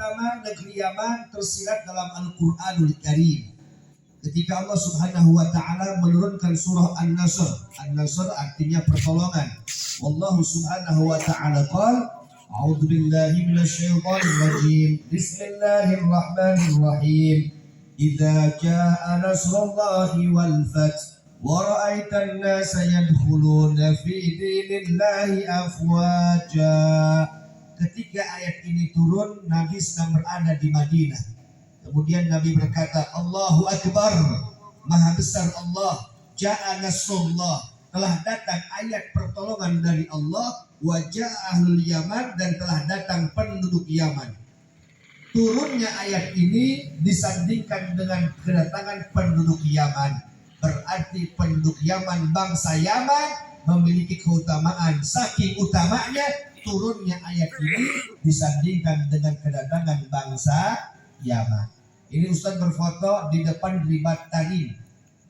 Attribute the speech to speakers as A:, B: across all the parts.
A: pertama negeri Yaman tersirat dalam Al-Qur'anul Karim. Ketika Allah Subhanahu wa taala menurunkan surah An-Nasr. An-Nasr artinya pertolongan. Wallahu Subhanahu wa taala qala, A'udzu billahi minasyaitonir rajim. Bismillahirrahmanirrahim. Idza jaa nasrullahi wal fath wa ra'aitan nasa yadkhuluna fi dinillahi afwaja. Ketika ayat ini turun, Nabi sedang berada di Madinah. Kemudian Nabi berkata, Allahu Akbar, Maha Besar Allah, Ja'a Nasrullah, telah datang ayat pertolongan dari Allah, wa ja'a ahlul Yaman, dan telah datang penduduk Yaman. Turunnya ayat ini disandingkan dengan kedatangan penduduk Yaman. Berarti penduduk Yaman, bangsa Yaman, memiliki keutamaan. Saking utamanya, turunnya ayat ini disandingkan dengan kedatangan bangsa Yaman. Ini Ustaz berfoto di depan Ribat Tarim.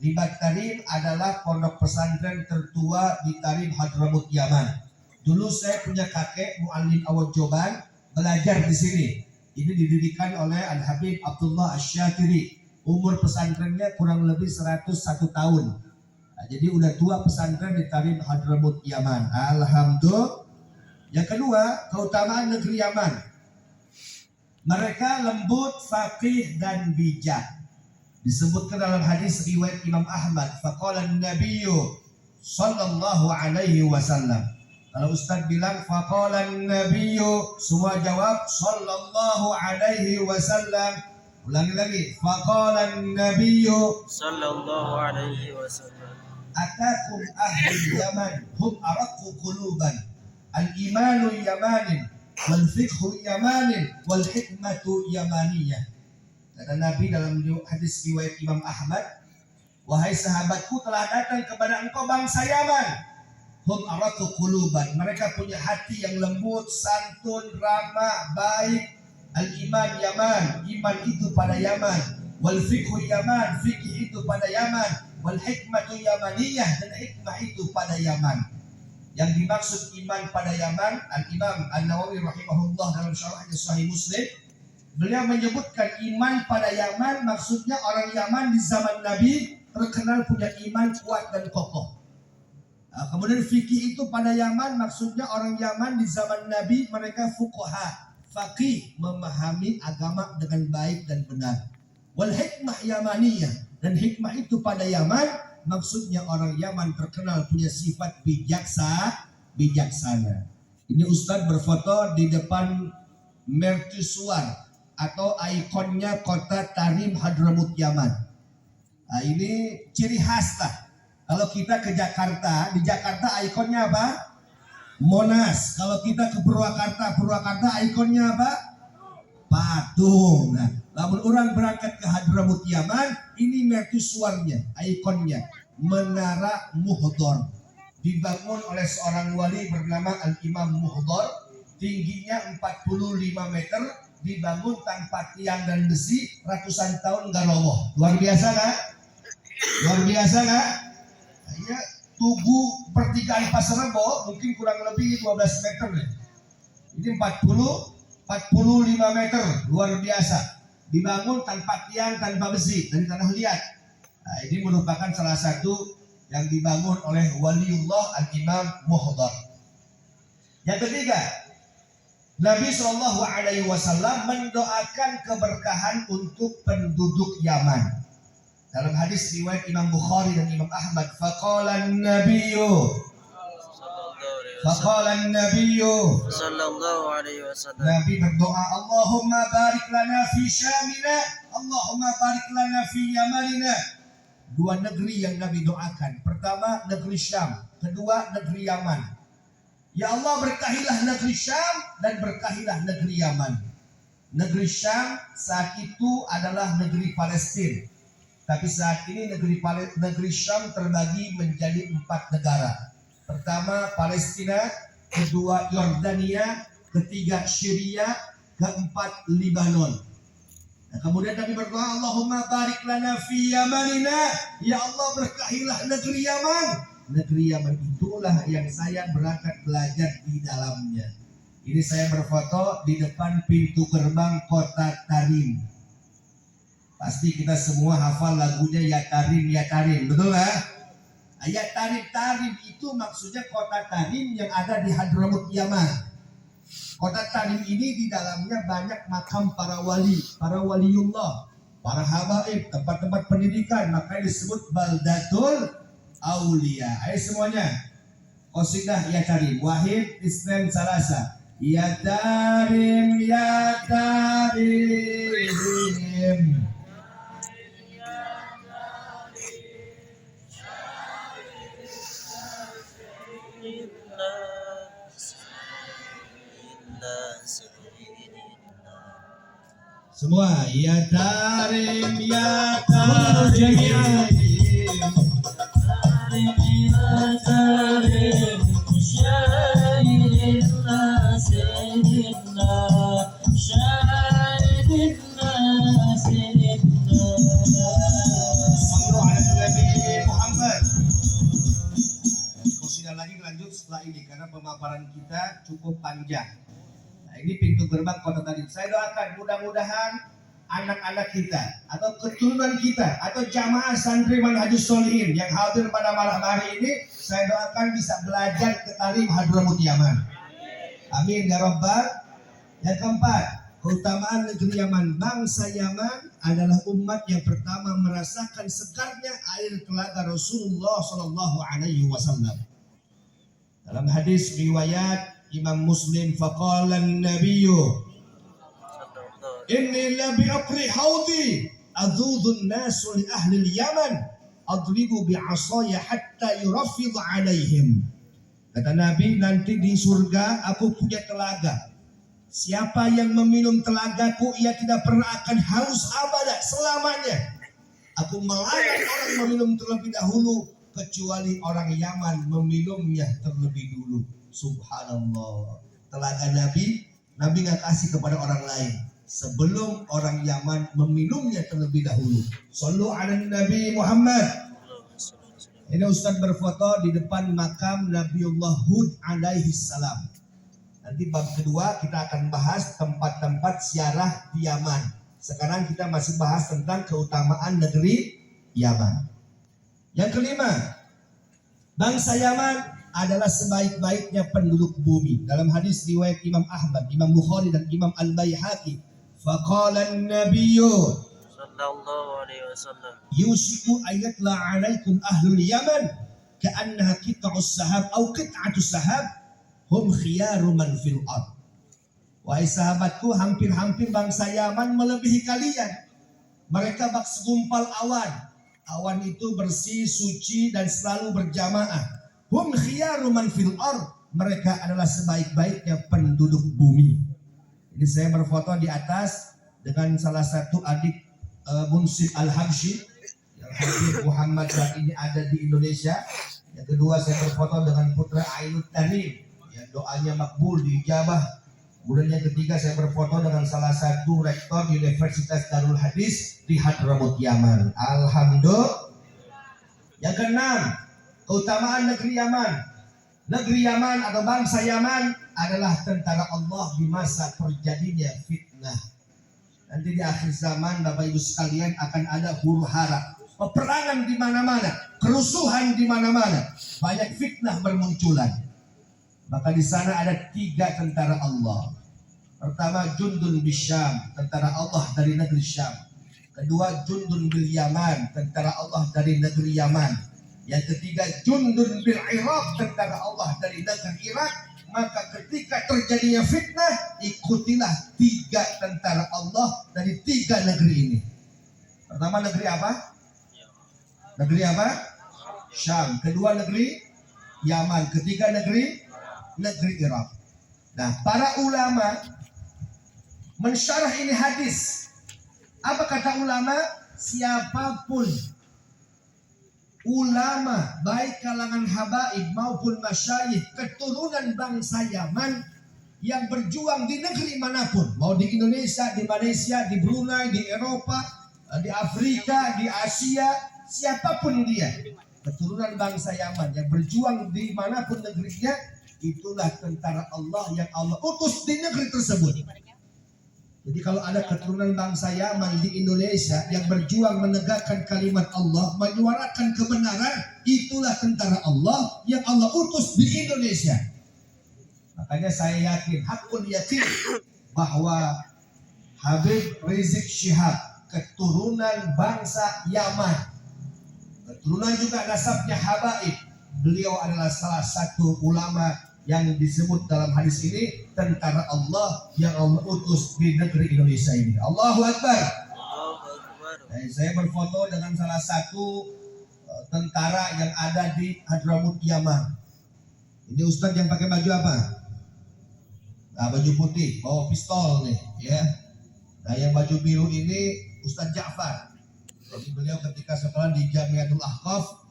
A: Ribat Tarim adalah pondok pesantren tertua di Tarim, Hadramut, Yaman. Dulu saya punya kakek Mu'allim Awad Joban belajar di sini. Ini didirikan oleh Al-Habib Abdullah Asy-Syatiri. Umur pesantrennya kurang lebih 101 tahun. Nah, jadi udah tua pesantren di Tarim, Hadramut, Yaman. Alhamdulillah. Yang kedua, keutamaan negeri Yaman. Mereka lembut, faqih, dan bijak. Disebutkan dalam hadis riwayat Imam Ahmad, faqala an-nabiyyu sallallahu alaihi wasallam. Kalau Ustaz bilang faqala an-nabiyyu, semua jawab sallallahu alaihi wasallam. Ulangi lagi, faqala an-nabiyyu sallallahu alaihi wasallam. Atakum ahlul Yaman hum araqqu quluban. Al-imanu yamanin, wal fiqhu yamanin, wal hikmatu yamaniyah. Kata Nabi dalam hadis riwayat Imam Ahmad, wahai sahabatku, telah datang kepada engkau bangsa Yaman. Hum araqu quluban, mereka punya hati yang lembut, santun, ramah, baik. Al-iman Yaman, iman itu pada Yaman. Wal fiqhu Yaman, fikih itu pada Yaman. Wal hikmatu yamaniyah, dan hikmah itu pada Yaman. Yang dimaksud iman pada Yaman, Al-Imam An-Nawawi rahimahullah dalam syarahnya Sahih Muslim, beliau menyebutkan iman pada Yaman, maksudnya orang Yaman di zaman Nabi terkenal punya iman kuat dan kokoh. Nah, kemudian fikih itu pada Yaman, maksudnya orang Yaman di zaman Nabi mereka fuqaha, faqih, memahami agama dengan baik dan benar. Wal hikmah yamaniyah, dan hikmah itu pada Yaman, maksudnya orang Yaman terkenal punya sifat bijaksana. Ini Ustadz berfoto di depan mercusuar atau ikonnya kota Tarim, Hadramut, Yaman. Nah, ini ciri khas lah. Kalau kita ke Jakarta, di Jakarta ikonnya apa? Monas. Kalau kita ke Purwakarta, Purwakarta ikonnya apa? Patung. Nah, namun orang berangkat ke Hadramut, Yaman, ini mercusuarnya, ikonnya, Menara Muhdor, dibangun oleh seorang wali bernama Al-Imam Muhdor, tingginya 45 meter, dibangun tanpa tiang dan besi, ratusan tahun nggak roboh. Luar biasa nggak? Luar biasa nggak? Ya, Tugu pertigaan Pasar Rebo mungkin kurang lebih 12 meter deh. Ini 45 meter, luar biasa. Dibangun tanpa tiang, tanpa besi, dari tanah liat. Nah, ini merupakan salah satu yang dibangun oleh waliullah Al-Imam Muhdar. Yang ketiga, Nabi Shallallahu Alaihi Wasallam mendoakan keberkahan untuk penduduk Yaman. Dalam hadis riwayat Imam Bukhari dan Imam Ahmad, faqala an-nabiyyu sallallahu alaihi wasallam, Nabi berdoa, Allahumma barik lana fi Syamina, Allahumma barik lana fi Yamanina. Dua negeri yang Nabi doakan. Pertama negeri Syam, kedua negeri Yaman. Ya Allah, berkahilah negeri Syam dan berkahilah negeri Yaman. Negeri Syam saat itu adalah negeri Palestina. Tapi saat ini negeri Syam terbagi menjadi 4 negara. Pertama Palestina, kedua Yordania, ketiga Syria, keempat Libanon. Nah, kemudian Nabi berdoa, Allahumma barik lana fi Yamanina. Ya Allah, berkahilah negeri Yaman. Negeri Yaman itulah yang saya berangkat belajar di dalamnya. Ini saya berfoto di depan pintu gerbang kota Tarim. Pasti kita semua hafal lagunya Ya Tarim, Ya Tarim, betul nggak? Ya Tarim, Tarim itu maksudnya kota Tarim yang ada di Hadramut Yaman. Kota Tarim ini di dalamnya banyak makam para wali, para waliullah, para habaib, tempat-tempat pendidikan, makanya disebut Baldatul Aulia. Ayo semuanya, qasidah Ya Tarim, Wahid, Isnin, Salasa. Ya Tarim, Ya Tarim. Semua Ya Tarim, Ya Tarim, Ya Tarim, Syairina Sayyidina, Syairina Sayyidina. Sallu ala Nabi Muhammad. Qasidah lagi lanjut setelah ini karena pemaparan kita cukup panjang. Nah, ini pintu gerbang kota Tarim. Saya doakan mudah-mudahan anak-anak kita atau keturunan kita atau jamaah santri Manhajus Sholihin yang hadir pada malam hari ini, saya doakan bisa belajar ke Tarim Hadramut Yaman. Amin ya Rabbal. Yang keempat, keutamaan negeri Yaman. Bangsa Yaman adalah umat yang pertama merasakan segarnya air telaga Rasulullah Shallallahu Alaihi Wasallam. Dalam hadis riwayat Imam Muslim, faqala an-nabiyyu inni la bi'aqri haudi adudun nasu li ahli al-Yaman adribu bi'asaya hatta yuraffid alaihim. Kata Nabi, nanti di surga aku punya telaga. Siapa yang meminum telagaku, ia tidak pernah akan haus abada selamanya. Aku melarang orang meminum terlebih dahulu kecuali orang Yaman meminumnya terlebih dulu. Subhanallah. Telaga Nabi nggak kasih kepada orang lain sebelum orang Yaman meminumnya terlebih dahulu. Sallu ala Nabi Muhammad. Ini Ustaz berfoto di depan makam Nabiullah Hud alaihi salam. Nanti bab kedua kita akan bahas tempat-tempat ziarah di Yaman. Sekarang kita masih bahas tentang keutamaan negeri Yaman. Yang kelima, bangsa Yaman adalah sebaik-baiknya penduduk bumi. Dalam hadis riwayat Imam Ahmad, Imam Bukhari dan Imam Al-Baihaqi, faqala an-nabiyyu sallallahu alaihi wasallam yusiku ayatla alaikum ahlul Yaman ka'annaha qit'us sahab atau qit'atus sahab hum khiyaru man fil ard. Wahai sahabatku, hampir-hampir bangsa Yaman melebihi kalian. Mereka bak segumpal awan. Awan itu bersih, suci dan selalu berjamaah. Hum khiyaru man fil ard. Mereka adalah sebaik-baiknya penduduk bumi. Ini saya berfoto di atas dengan salah satu adik Munsif Al-Habsyi yang Habib Muhammad saat ini ada di Indonesia. Yang kedua, saya berfoto dengan putra Ainut Tarim yang doanya makbul diijabah. Kemudian yang ketiga, saya berfoto dengan salah satu rektor Universitas Darul Hadis di Hadramut Yaman. Alhamdulillah. Yang keenam, keutamaan negeri Yaman. Negeri Yaman atau bangsa Yaman adalah tentara Allah di masa terjadinya fitnah. Nanti di akhir zaman Bapak Ibu sekalian akan ada huru-hara, peperangan di mana-mana, kerusuhan di mana-mana, banyak fitnah bermunculan. Maka di sana ada 3 tentara Allah. Pertama, Jundun bil Syam, tentara Allah dari negeri Syam. Kedua, Jundun bil Yaman, tentara Allah dari negeri Yaman. Yang ketiga, Jundun bil Iraq, tentara Allah dari negeri Irak. Maka ketika terjadinya fitnah, ikutilah 3 tentara Allah dari 3 negeri ini. Pertama, negeri apa? Negeri apa? Syam. Kedua, negeri Yaman. Ketiga, negeri Irak. Nah, para ulama mensyarah ini hadis. Apa kata ulama? Siapapun ulama, baik kalangan habaib maupun masyayikh keturunan bangsa Yaman yang berjuang di negeri manapun, mau di Indonesia, di Malaysia, di Brunei, di Eropa, di Afrika, di Asia, siapapun dia, keturunan bangsa Yaman yang berjuang di manapun negerinya, itulah tentara Allah yang Allah utus di negeri tersebut. Jadi kalau ada keturunan bangsa Yaman di Indonesia yang berjuang menegakkan kalimat Allah, menyuarakan kebenaran, itulah tentara Allah yang Allah utus di Indonesia. Makanya saya yakin, hakul yakin bahwa Habib Rizik Syihab keturunan bangsa Yaman, keturunan juga nasabnya Habaib. Beliau adalah salah satu ulama yang disebut dalam hadis ini tentara Allah yang Allah utus di negeri Indonesia ini. Allahu Akbar. Saya berfoto dengan salah satu tentara yang ada di Hadramut Yaman. Ini Ustadz yang pakai baju apa? Nah, baju putih, bawa pistol nih, ya. Nah, yang baju biru ini Ustadz Ja'far. Jadi beliau ketika sekolah di Jamiatul Ahqaf.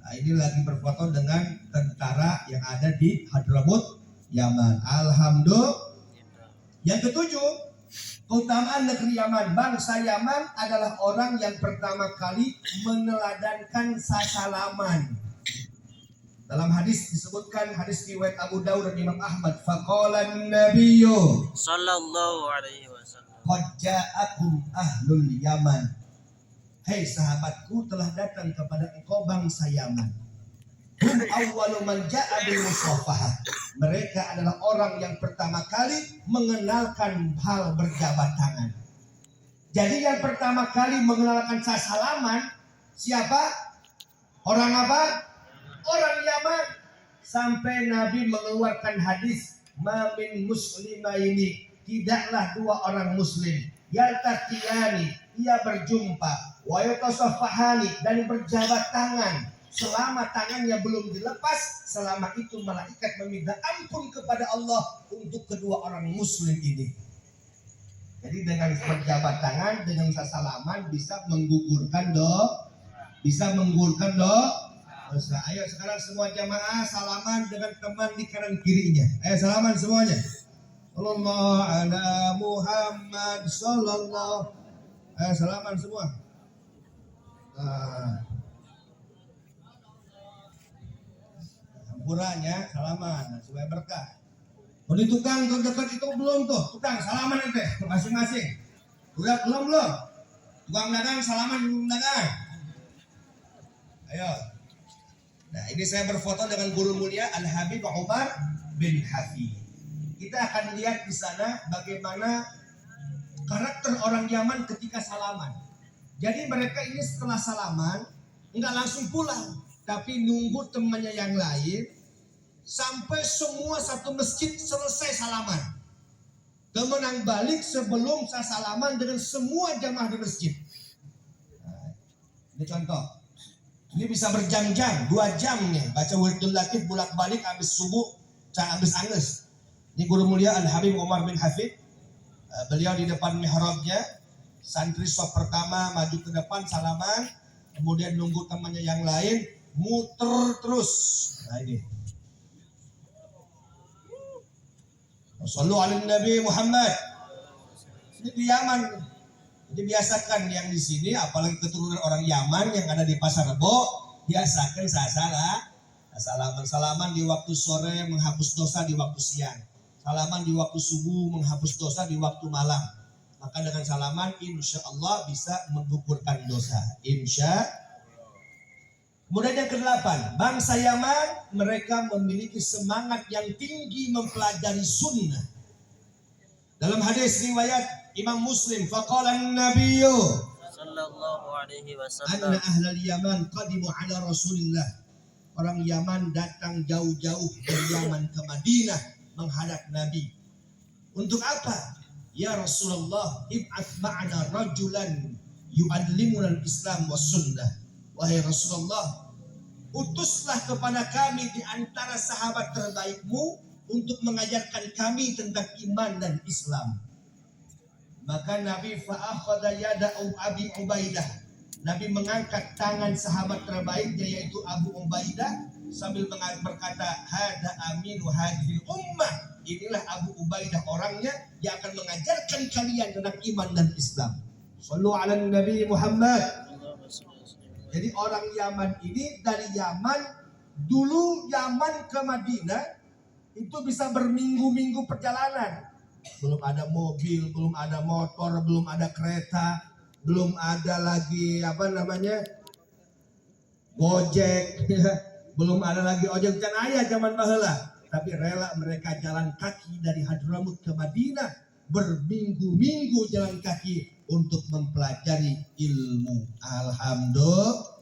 A: Nah, ini lagi berfoto dengan tentara yang ada di Hadramut Yaman. Alhamdulillah. Yang ketujuh, keutamaan negeri Yaman. Bangsa Yaman adalah orang yang pertama kali meneladankan sasalaman. Dalam hadis disebutkan, hadis riwayat Abu Dawud dan Imam Ahmad, faqala an-nabiyyu sallallahu alaihi wasallam, qad ja'akum ahlul Yaman. Hei sahabatku, telah datang kepada engkau bangsa Yaman. Hum awwalu man ja'a bil musafahah. Mereka adalah orang yang pertama kali mengenalkan hal berjabat tangan. Jadi yang pertama kali mengenalkan salaman siapa? Orang apa? Orang Yaman. Sampai Nabi mengeluarkan hadis, ma min muslimaini, tidaklah dua orang muslim yaltaqiyani, ia berjumpa, wa yatasafahani, dan berjabat tangan, selama tangannya belum dilepas, selama itu malaikat meminta ampun kepada Allah untuk kedua orang muslim ini. Jadi dengan berjabat tangan, dengan salaman bisa menggugurkan dosa, bisa menggugurkan dosa. Ayo sekarang semua jamaah salaman dengan teman di kanan kirinya. Ayo salaman semuanya. Sallallahu ala Muhammad sallallahu. Ayo salaman semua. Campurannya salaman supaya berkah. Oh, di tukang terdekat itu belum tuh. Tukang salaman ente masing-masing. Udah belum? Tukang dagang salaman belum dagang. Ayo. Nah, ini saya berfoto dengan guru mulia Al-Habib Umar bin Hafid. Kita akan lihat di sana bagaimana karakter orang Yaman ketika salaman. Jadi mereka ini setelah salaman enggak langsung pulang, tapi nunggu temannya yang lain sampai semua satu masjid selesai salaman. Kemudian balik sebelum saya salaman dengan semua jamaah di masjid. Nah, ini contoh. Ini bisa berjam-jam, 2 jam nih baca wirdul latif bolak-balik habis subuh, habis anges. Ini guru mulia Al-Habib Umar bin Hafid. Beliau di depan mihrabnya, santri shaf pertama maju ke depan salaman, kemudian nunggu temannya yang lain, muter terus. Nah ini. Sallu ala Nabi Muhammad. Ini di Yaman. Jadi biasakan yang di sini, apalagi keturunan orang Yaman yang ada di Pasar Rebo, biasakan salaman di waktu sore menghapus dosa di waktu siang. Salaman di waktu subuh menghapus dosa di waktu malam. Maka dengan salaman insya Allah bisa menggugurkan dosa. Insya. Kemudian yang ke-8, bangsa Yaman mereka memiliki semangat yang tinggi mempelajari sunnah. Dalam hadis riwayat Imam Muslim, faqala an-nabiyyu sallallahu alaihi wasallam, anna ahlal Yaman qadimu ala Rasulillah. Orang Yaman datang jauh-jauh dari Yaman ke Madinah menghadap Nabi. Untuk apa? Ya Rasulullah, ib'ats ma'ana rajulan yu'allimuna al-Islam was sunnah. Wahai Rasulullah, utuslah kepada kami di antara sahabat terbaikmu untuk mengajarkan kami tentang iman dan Islam. Maka Nabi fa'akhadha yada Abi Ubaidah. Nabi mengangkat tangan sahabat terbaiknya yaitu Abu Ubaidah sambil berkata, hada aminu hadhil ummah. Inilah Abu Ubaidah orangnya yang akan mengajarkan kalian tentang iman dan Islam. Sallu ala Nabi Muhammad. Jadi orang Yaman ini dari Yaman, dulu Yaman ke Madinah itu bisa berminggu-minggu perjalanan. Belum ada mobil, belum ada motor, belum ada kereta, belum ada lagi Gojek, belum ada lagi ojek can aya zaman baheula. Tapi rela mereka jalan kaki dari Hadramut ke Madinah, berminggu-minggu jalan kaki untuk mempelajari ilmu. Alhamdulillah.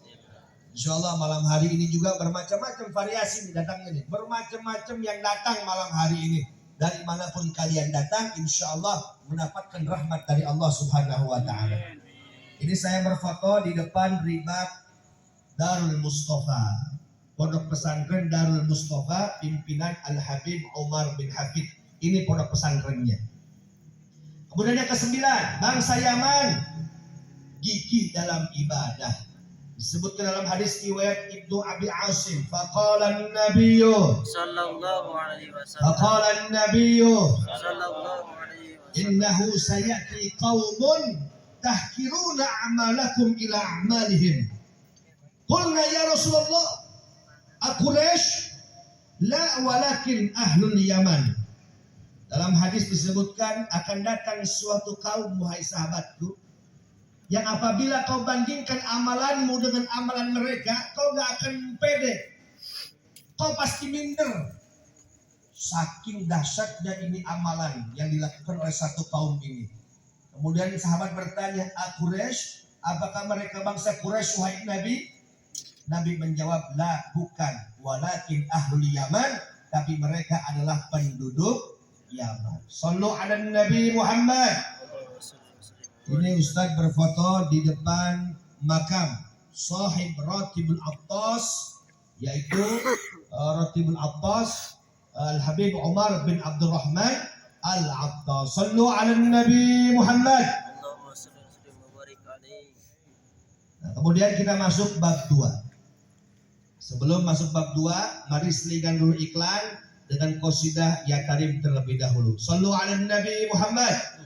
A: Insyaallah malam hari ini juga bermacam-macam variasi nih datangnya nih. Bermacam-macam yang datang malam hari ini. Dari manapun kalian datang, insyaallah mendapatkan rahmat dari Allah Subhanahu wa taala. Ini saya berfoto di depan Ribat Darul Mustafa. Pondok pesantren Darul Mustafa pimpinan Al-Habib Umar bin Hafid. Ini pondok pesantrennya. Kemudian yang ke-9, bangsa Yaman gigih dalam ibadah. Disebutkan dalam hadis riwayat Ibnu Abi Asim, faqala an-nabiyyu sallallahu alaihi wasallam innahu sayati qaumun tahkiruna a'malakum ila a'malihim. Qulna ya Rasulullah, Quraisy? La, walakin ahlul Yaman. Dalam hadis disebutkan akan datang suatu kaum, wahai sahabatku, yang apabila kau bandingkan amalanmu dengan amalan mereka, kau gak akan pede. Kau pasti minder. Saking dahsyatnya ini amalan yang dilakukan oleh satu kaum ini. Kemudian sahabat bertanya, Quraisy? Apakah mereka bangsa Quraisy, wahai Nabi? Nabi menjawab, la, bukan. Walakin ahlul Yaman. Tapi mereka adalah penduduk Yaman. Sallu ala Nabi Muhammad. Ini Ustadz berfoto di depan makam sahib Ratibul Attas, yaitu Ratibul Attas Al-Habib Umar bin Abdurrahman Al-Attas. Sallu ala Nabi Muhammad. Nah, kemudian kita masuk bab 2. Sebelum masuk bab 2, mari selingan dulu iklan dengan qasidah Ya Karim terlebih dahulu. Sallu ala Nabi Muhammad.